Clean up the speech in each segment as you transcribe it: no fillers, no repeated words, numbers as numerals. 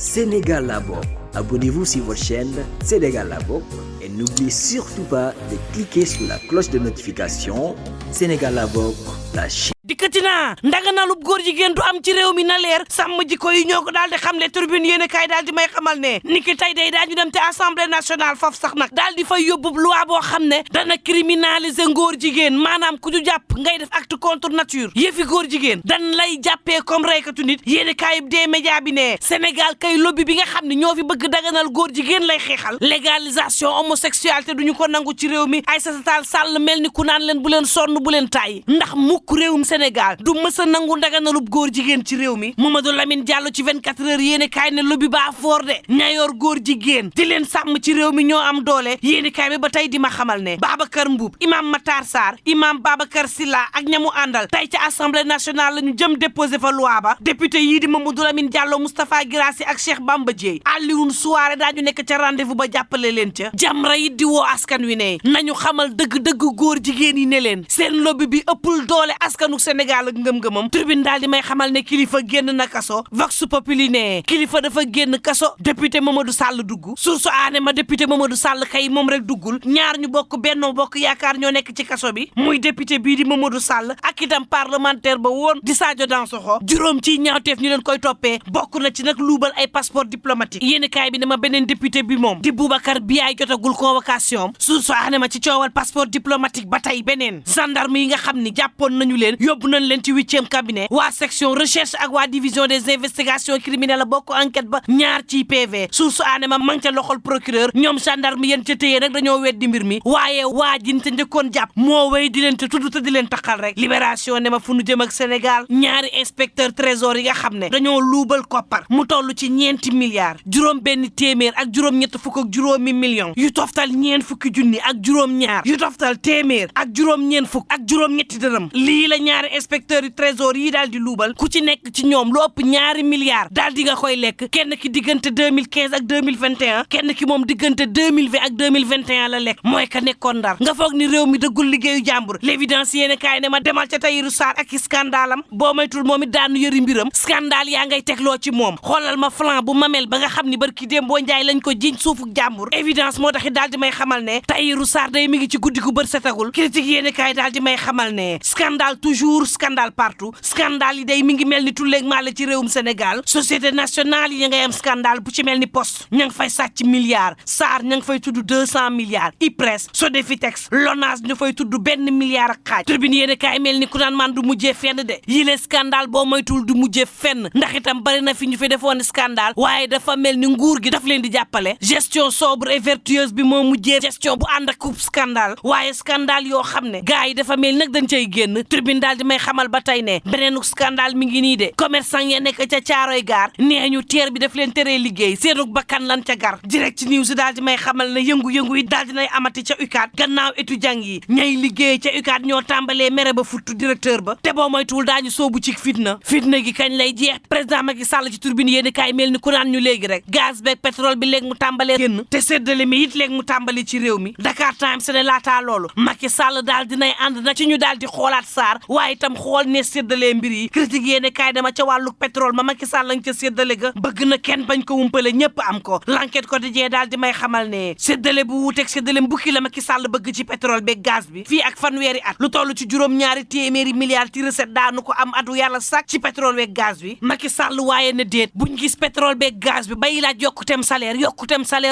Sénégal la bokk. Abonnez-vous sur votre chaîne Sénégal la bokk et n'oubliez surtout pas de cliquer sur la cloche de notification. Sénégal la bokk, la chaîne. dikkati naa ndaganalub góor jigéen du am ci réew mi na leer sàmm jikko yi ñoo ko daal di xamle Tribune yéen a kaay daal di may xamal ne niki tey day daañu dem te assemblée nationale foofu sax nag daal di fay yóbbu loi boo xam ne dana criminaliser ngóor jigéen maanaam ku ñu jàpp ngay def acte contre nature yëfi góor jigéen dan lay jàppee comme reykatu nit yéen a kaay des médias bi ne Sénégal kay lobby bi nga xam ne ñoo fi bëgg daganal góor jigéen lay xeexal légalisation homosexualité duñu ko nangu ci réew mi Aïssata Tall Sall mel ni ku naan leen bu leen sonn bu leen tàyyi ndax mukk réewum Sénégal du mësa nangu ndaganalub góor jigéen ci réew mi Mamadou Lamine Diallo ci 24 heures yéene kaay ne lobby baa foor de ñayoor góor jigéen di leen sàmm ci réew mi ñoo am doole yéene kaay bi ba tey di ma xamal ne Babacar Mboup imam Matar Sarr imam Babacar Silla ak ñamu àndal tey ci assemblée nationale la ñu jëm déposé fa loi ba député yii di Mamadou Lamine Diallo Moustapha Guirassy ak Cheikh Bamba Dièye Alioune Souaré daañu nekk ca rendez-vous ba jàppale leen ca Jamra it di woo askan wi ne nañu xamal dëgg-dëgg góor jigéen yi ne leen seen lobby bi ëppul doole askanu Sénégal ak ngëm-ngëmam Tribune daal di may xamal ne kilifa génn na kaso Vox Populi ne kilifa dafa génn kaso député Mamadou Sall dugg Source A ne ma député Mamadou Sall kay moom rek duggul ñaar ñu bokk Benno Bokk Yaakaar ñoo nekk ci kaso bi muy député bii di Mamadou Sall ak itam parlementaire ba woon di Sadio Dansokho juróom ci ñaawteef ñu leen koy toppee bokk na ci nag luubal ay passeport diplomatique yéen kaay bi ne ma beneen député bi moom di Boubacar Biaye jotagul convocation Source A ne ma ci coowal passeport diplomatique ba tey beneen gendarme yi nga xam ni jàppoon nañu leen yóbbu nañ leen ci 8e cabinet waa section recherche ak waa division des investigations criminelles bokk enquête ba ñaar ci PV Source A ne ma mang ca loxol procureur ñoom gendarme yéen ca téye nag dañoo weddi mbir mi waaye waa jin te njëkkoon jàpp moo wéy di leen te tudd te di leen taxal rek libération ne ma fu nu jëm ak Sénégal ñaari inspecteur trésor yi nga xam ne dañoo luubal koppar mu toll ci 4 milliards juróom benn téeméer ak juróom ñett fukk ak juróomi millions yu toftal ñeent fukki junni ak juróom ñaar yu toftal téeméer ak juróom ñeent fukk ak juróom ñetti dërëm lii la ñaari inspecteur yu trésor yi daal di luubal ku ci nekk ci ñoom lu ëpp 2 milliards daal di nga koy lekk kenn ki diggante 2015 ak 2021 kenn ki moom diggante 2020 ak 2021 la lekk mooy ka nekkoon Ndar nga foog ni réew mi dëggul liggéeyu jàmbur l'évidence yéene kaay ne ma demal ca Tahirou Sarr ak scandale am boo maytul moom it daanu yëri mbiram scandale yaa ngay tegloo ci moom xoolal ma flan bu mamel ba nga xam ni barki Dembo Njaay lañ ko jiñ suufu jàmbur évidence moo tax it daal di may xamal ne Tahirou Sarr day mi ngi ci guddi gu bër setagul critique yéene kaay daal di may xamal ne scandale toujours scandale partout scandale yi day mi ngi mel ni tulleeg maa la ci réewum Sénégal société nationale yi ngay am scandale bu ci mel ni poste ña ngi fay sàcc milliards Sarr ña ngi fay tudd 200 milliards IPRES Sodefitex LONASE ñu fay tudd 1 milliard ak xaaj Tribune yéene kaay mel ni ku naan man du mujjee fenn de yile scandale boo moytul du mujjee fenn ndax itam bari na fi ñu fi defoon scandale waaye dafa mel ni nguur gi daf leen di jàppale gestion sobre et vertueuse bi moo mujjee gestion bu ànd ak scandale waaye scandale yoo xam ne gars yi dafa mel nag dañ cay génn Tribune daal di may xamal ba tey ne beneenu scandale mi ngi nii de commerçant ya nekk ca Caaroy gaar nee ñu teer bi daf leen teree liggéey seenug bakkan lan ca gar direct news daal di may xamal ne yëngu-yëngu yi daal dinay amati ca UCAD gannaaw étudiant yi ñay liggéey ca UCAD ñoo tàmbalee mere ba futtu directeur ba te boo moytuwul daañu soobu ci fitna gi kañ lay jeex président Macky Sall ci Tribune yéeni kaay mel ni ku naan ñu léegi rek gaz beeg pétrole bi léegi mu tàmbalee génn te séddale mi it léegi mu tàmbali ci réew mi Dakar Times ne laataa loolu Macky Sall daal dinay ànd na ci ñu daal di xoolaat Sarr waaye itam xool ne séddalee mbir yi critique yéeni kaay dama ca wàllu pétrole ma Macky Sall lañ ca séddale ga bëgg na kenn bañ ko wumpale ñëpp am ko l'enquête quotidien daal di may xamal ne séddale bu wuuteeg séddale mbukki la Macky Sall bëgg ci pétrole beeg gaz bi fii ak fanweeri at lu toll ci juróom-ñaari téeméeri milliards ci recette daanu ko am atu yàlla sàkk ci pétrole beeg gaz bi Macky Sall waaye ne déet buñ gis pétrole beeg gaz bi bay laaj yokkuteem salaire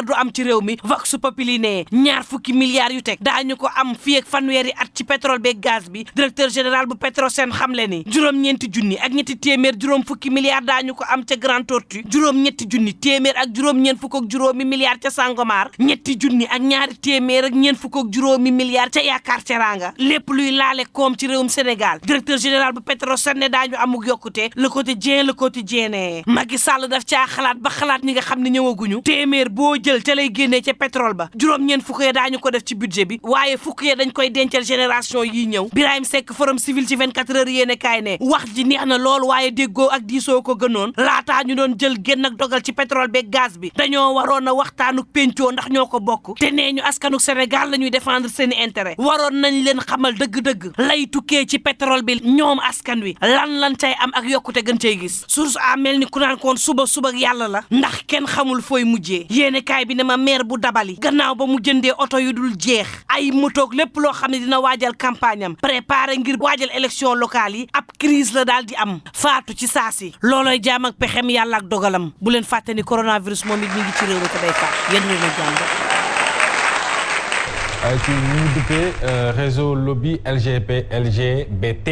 du am ci réew mi Vox Populi ne 20 milliards yu teg daañu ko am fii ak fanweeri at ci pétrole beeg gaz bi directeur général bu Petrosen xamle ni juróom-ñeenti junni ak ñetti téeméer juróom fukki milliards daañu ko am ca Grand Tortue juróom-ñetti junni téeméer ak juróom-ñeent fukk ak juróomi milliards ca Sangomar ñetti junni ak ñaari téeméer ak ñeent fukk ak juróomi milliards ca Yaakaar Teranga lépp luy laale koom ci réewum Sénégal directeur général bu Petrosen ne daañu amuk yokkute le quotidien ne Macky Sall daf caa xalaat ba xalaat ñi nga xam ne ñëwaguñu téeméer boo jël ca lay génnee ca pétrole ba juróom-ñeent fukk ya daañu ko def ci budget bi waaye fukk ya dañ koy dencal génération yi ñëw Birahim Seck forum civil ci 24 heures yéene kaay ne wax ji neex na lool waaye déggoo ak diisoo ko gënoon laataa ñu doon jël génn ak dogal ci pétrole beeg gaz bi dañoo waroon a waxtaanuk pencoo ndax ñoo ko bokk te nee ñu askanuk Sénégal la ñuy défendre seeni intérêt waroon nañ leen xamal dëgg-dëgg lay tukkee ci pétrole bi ñoom askan wi lan cay am ak yokkute gën cay gis source a mel ni ku naan koon suba yàlla la ndax kenn xamul fooy mujjee yéene kaay bi ne ma maire bu dabali gannaaw ba mu jëndee oto yu dul jeex ay motoog lépp loo xam ne dina waajal campagne am préparé ngir waajal élection locale yi ab crise la daal di am faatu ci saasi looloy jaam ak pexem yàlla ak dogalam bu leen fàtte ni coronavirus moom it mi ngi ci réew mi te day faat yéen réew na jàmm ci ñu duppee réseau lobby LGBT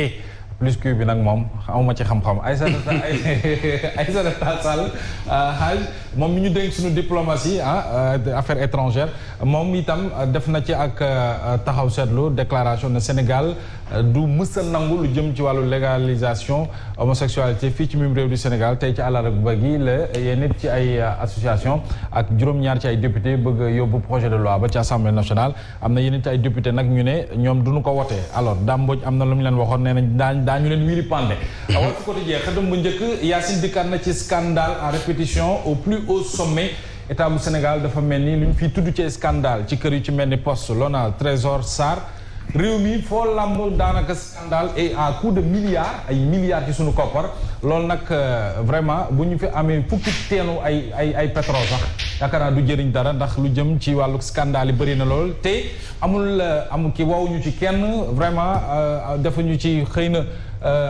plus Q bi nag moom amuma ci xam-xam Aïssata Tall Sall Haj moom mi ñu dénk suñu diplomatie affaires étrangères moom itam def na ci ak taxaw seetlu déclaration ne Sénégal du mësa nangu lu jëm ci wàllu légalisation homosexualité fii ci mim réew du Sénégal tey ci àllarba gi la yéen nit ci ay association ak juróom-ñaar ci ay député bëgg yóbbu projet de loi ba ci assemblée nationale am na yéen nit ay député nag ñu ne ñoom duñu ko wotee alors Dame Mbodj am na lu mu leen waxoon nee nañ daañu leen wiri pande Walf Quotidien xëtam bu njëkk Yacine dikkaat na ci scandale en répétition au plus haut sommet état bu Sénégal dafa mel ni lu ñu fiy tudd ci scandale ci kër yu ci mel ni Poste Lonase Trésor Sarr réew mi foo lamb daanaka scandale et à coup de milliards ay milliards ci suñu koppar loolu nag vraiment bu ñu fi amee fukki teenu ay pétrole sax yaakaar naa du jëriñ dara ndax lu jëm ci wàllu scandale yi bëri na lool te amul ki wowuñu ci kenn vraiment defuñu ci xëy na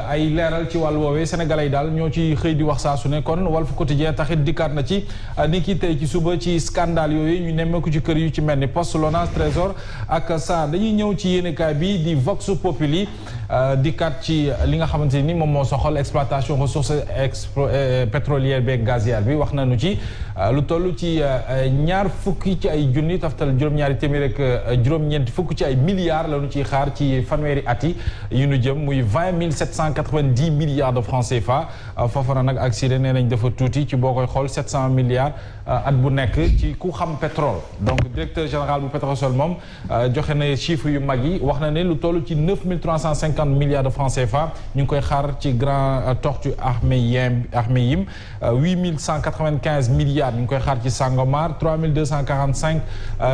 ay leeral ci wàllu woowee sénégalais yi daal ñoo ci xëy di wax saa su ne kon Walf Quotidien taxit dikkaat na ci ni ki tey ci suba ci scandale yooyu ñu nemmeeku ci kër yu ci mel ni Poste Lonase Trésor ak Sarr dañuy ñëw ci yéenekaay bi di Vox Populi dikkaat ci li nga xamante ni moom moo soxal exploitation ressources pétrolière beeg gazière bi wax nañu ci lu toll ci ñaar fukki ci ay junni taftal juróom-ñaari téeméer ak juróom-ñeenti fukk ci ay milliards la ñu ciy xaar ci fanweeri at yi yu ñu jëm muy 20 790 milliards de francs CFA foofa na nag accident nee nañ dafa tuuti ci boo koy xool 700 milliards at bu nekk ci ku xam pétrole donc directeur général bu Petrosol moom joxe na chiffres yu mag yi wax na ne lu toll ci 9350 milliards de francs CFA ñu ngi koy xaar ci Grand Tortue Ahmeyim 8195 milliards ñu ngi koy xaar ci Sangomar 3245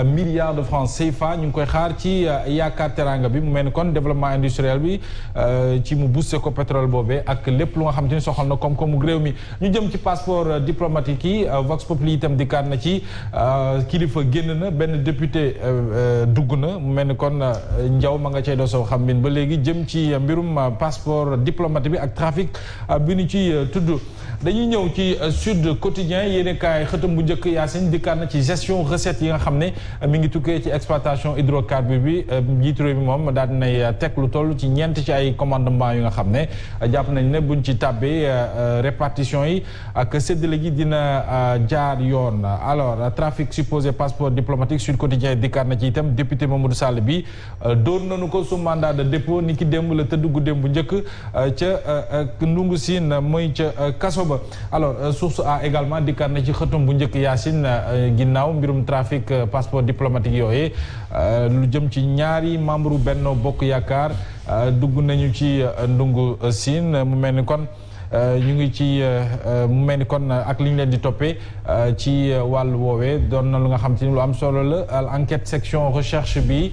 milliards de francs CFA ñu ngi koy xaar ci Yaakaar Teranga bi mu mel ni kon développement industriel bi ci mu booster ko pétrole boobee ak lépp lu nga xam te ni soxal na koom-koomu réew mi ñu jëm ci passeport diplomatique yi Vox Populi itam dikkaat na ci kilifa génn na benn député dugg na mu mel ni kon njaw ma nga cay doo soo xam mbin ba léegi jëm ci mbirum passeport diplomatique bi ak trafic bi ñu ci tudd dañuy ñëw ci Sud Quotidien yéene kaay xëtam bu njëkk Yacine dikkaat na ci gestion recette yi nga xam ne mi ngi tukkee ci exploitation hydrocarbure bi njiitu réew mi moom daal dinay teg lu toll ci ñeent ci ay commandement yu nga xam ne jàpp nañ ne buñ ci tàbbee répartition yi ak séddale gi dina jaar yoon alors trafic supposé passeport diplomatique Sud Quotidien dikkaat na ci itam député Mamadou Sall bi dóor nañu ko su mandat de dépôt ni ki démb la tëdd guddeem bu njëkk ca ndungu siin mooy ca kaso ba alors source a également dikkaat na ci xëtum bu njëkk Yacine ginnaaw mbirum trafic passeport diplomatique yooyu lu jëm ci ñaari membre Benno Bokk Yaakaar dugg nañu ci ndungu siin mu mel ni kon ñu ngi ci mu mel ni kon ak li ñu leen di toppee ci wàllu woowee doon na lu nga xam te ni lu am solo la enquête section recherche bi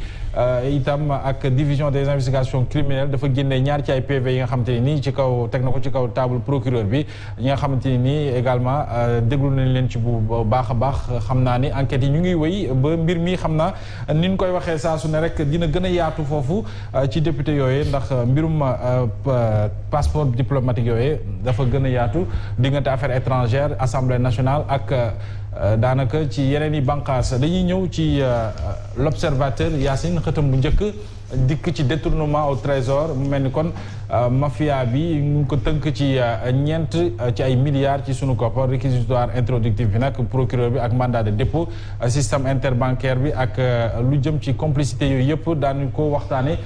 itam ak division des investigations criminelles dafa génne ñaar ci ay PV yi nga xamante ni nii ci kaw teg na ko ci kaw table procureur bi ñi nga xamante ni nii également déglu nañ leen ci bu baax a baax xam naa ni enquêtes yi ñu ngi wéy ba mbir mi xam naa ni ñu koy waxee saa su ne rek dina gën a yaatu foofu ci député yooyu ndax mbirum passeport diplomatique yooyu dafa gën a yaatu diggante affaires étrangères assemblée nationale ak daanaka ci yeneen i bànqaas dañuy ñëw ci l'observateur Yacine xëtam bu njëkk dikk ci détournement au trésor mu mel ni kon mafia bi ñu ngi ko tënk ci ñeent ci ay milliards ci sunu koppar réquisitoire introductif bi nag procureur bi ak mandat de dépôt système interbancaire bi ak lu jëm ci complicité yooyu yëpp daañu ko waxtaane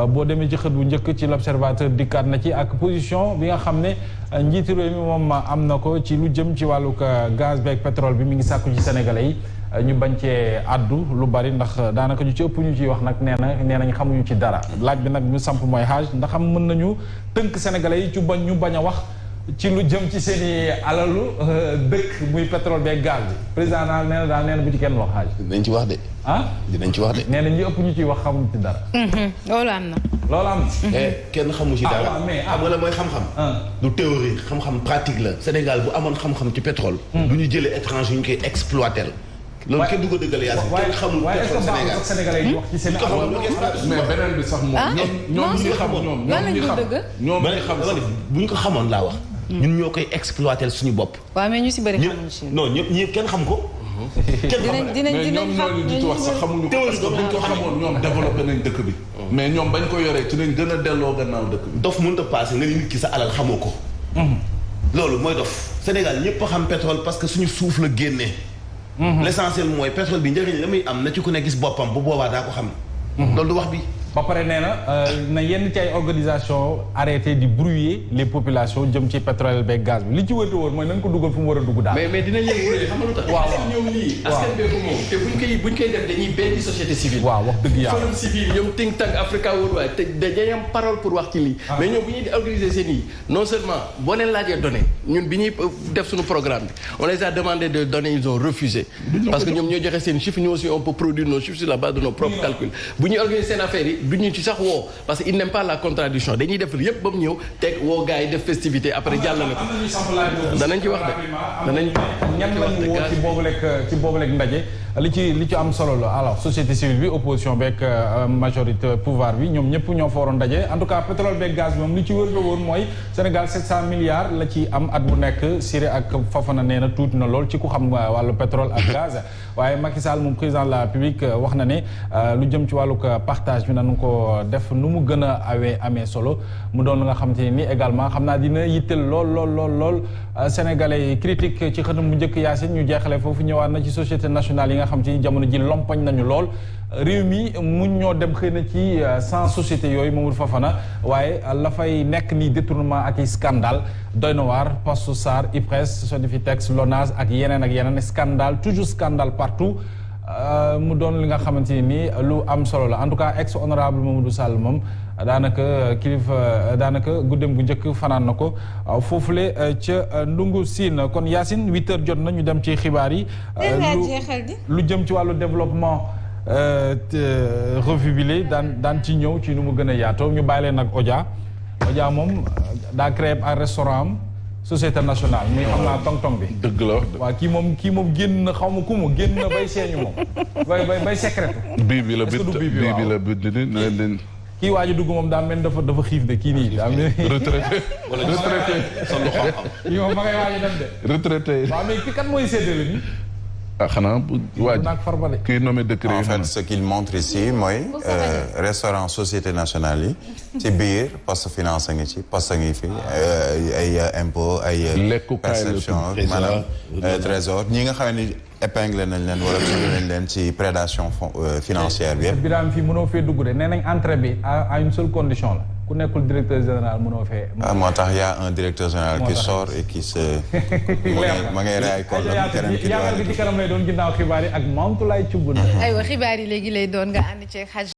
boo demee ci xët bu njëkk ci l'observateur dikkaat na ci ak position bi nga xam ne njiitu réew mi moom am na ko ci lu jëm ci wàllu gaz beeg pétrole bi mi ngi sàkku ci sénégalais yi ñu bañ cee addu lu bari ndax daanaka ñu ci ëpp ñu ciy wax nag nee nañ xamuñu ci dara laaj bi nag ñu samp mooy xaaj ndax xam mën nañu tënk sénégalais yi ci ñu bañ a wax ci lu jëm ci seen i alalu dëkk muy pétrole beeg gaz bi président daal nee na bu ci kenn wax xaaj. dinañ ci wax de. dinañ ci wax de. nee na ñi ëpp ñu ciy wax xamuñu ci dara. loolu am na. loolu am na. kenn xamu ci dara. mais xam nga la mooy xam-xam. du théorie xam-xam pratique la. Sénégal bu amoon xam-xam ci pétrole. du ñu jëlee étranger yu ñu koy exploiter. loolu kenn du ko dëggal yaa kenn xamul pétrole Sénégal. Sénégalais yi wax ci seen mais beneen bi sax moom. ñoom ñi xam ñoom ñi xam bu ñu ko xamoon laa wax. ñun ñoo koy exploiter suñu bopp. waaw mais ñu si bëri xamuñu si. non ñëpp kenn xam ko. mais ñoom ñooñu di ci wax sax xamuñu ko parce que buñ ko xamoon ñoom développé nañ dëkk bi. mais ñoom bañ ko yoree ci lañ gën a delloo gannaaw dëkk bi. dof mënut a passé nga ni nit ki sa alal xamoo ko. loolu mooy dof. Sénégal ñëpp a xam pétrole parce que suñu suuf la génnee. l'essentiel mooy pétrole bi njëriñ la muy am na ci ku ne gis boppam bu boobaa daa ko xam. loolu du wax bi. ba pare nee na yenn ci ay organisation arrêté di brouiller les populations jëm ci pétrole beeg gaz bi li ci wërte woon mooy nañ ko dugal fu mu war a dugg daal. mais dinañ leen brouiller xam nga lu tax. waaw ñoom ñii askan bee ko moom te buñ koy def dañuy benn société civile. waaw wax dëgg yàlla forum civil ñoom think tank Africa Worldwide te dañuy am parole pour wax ci lii. mais ñoom bu ñuy organiser seen yi non seulement boo leen laajee données ñun bi ñuy def suñu programme bi on les a demandé de données ils ont refusé. parce que ñoom ñoo joxe seen chiffres nous aussi on peut produire nos chiffres sur la base de nos propres calculs bu ñuy organiser seen affaires yi duñu ci sax woo parce que il n'aime pas la contradiction dañuy def yépp ba mu ñëw teg woo gars yi def festivité après jàllale ko danañ ci wax de danañ ñan lañu woo ci boobu lekk ndaje li ci am solo la alors société civile bi opposition beeg majorité pouvoir bi ñoom ñëpp ñoo fa waroon ndaje en tout cas pétrole beeg gaz bi moom li ci wër la woon mooy Sénégal 700 milliards la ci am at bu nekk Siré ak Fofana nee na tuuti na lool ci ku xam wàllu pétrole ak gaz waaye Macky Sall moom président de la République wax na ne lu jëm ci wàllu partage bi nañu ko def nu mu gën a amee solo mu doon nga xam te ni également xam naa dina yitteel lool sénégalais yi critique ci xëtam bu njëkk Yacine ñu jeexale foofu ñëwaat na ci société nationale yi nga xam te ni jamono ji lompañ nañu lool réew mi mun ñoo dem xëy na ci 100 sociétés yooyu Mamadou Fofana waaye la fay nekk ni détournement ak i scandale doy na waar Poste Sar IPRES Sodefitex Lonase ak yeneen scandale toujours scandale partout mu doon li nga xamante ni lu am solo la en tout cas ex honorable Mamadou Sall moom daanaka kilifa daanaka guddeem gu njëkk fanaan na ko foofule ca Ndungu Siin kon Yacine 8h jot na ñu dem ci xibaar yi. lu jëm ci wàllu développement revue bi la daan ci ñëw ci nu mu gën a yaatoo ñu bàyyi leen ak Odia moom daa créé ak restaurant am société nationale muy xam naa tong-tong bi. dëgg la waaw kii moom génn na xaw ma ku mu génn na bay seeñu moom bay secret. bii bi la bit kii waa ji dugg moom daa mel dafa xiif de kii nii. daa mel retraité sa lu xam-xam. kii moom ma ngay waaj a dem de. retraité. waaw mais kii kan mooy séddale bi. xanaa waa ji kii nommé décret. En fait ce qu'il montre ici mooy restaurant société nationale yi ci biir poste finance a ngi ci poste a ngi fi ay impôt ay perception maanaam trésor ñi nga xam ne épinglé nañ leen wala tudd nañ leen ci prédation financière bi yëpp. Birame fii mënoo fee dugg de nee nañ entrée bi à une seule condition la ku nekkul directeur général mënoo fee. moo tax y a un directeur général qui sort et qui se. ma ngay raay kon la keneen ki yaakaar gi ci kanam lay doon ginnaaw xibaar yi ak Mantoulaye Thioub. aywa xibaar yi léegi lay doon nga ànd ceeg xaj.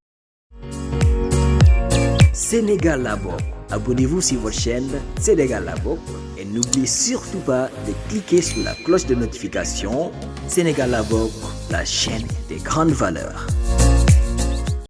Sénégal la bokk. Abonnez-vous sur votre chaîne Sénégal la bokk et n'oubliez surtout pas de cliquer sur la cloche de notification. Sénégal la bokk, la chaîne des grandes valeurs.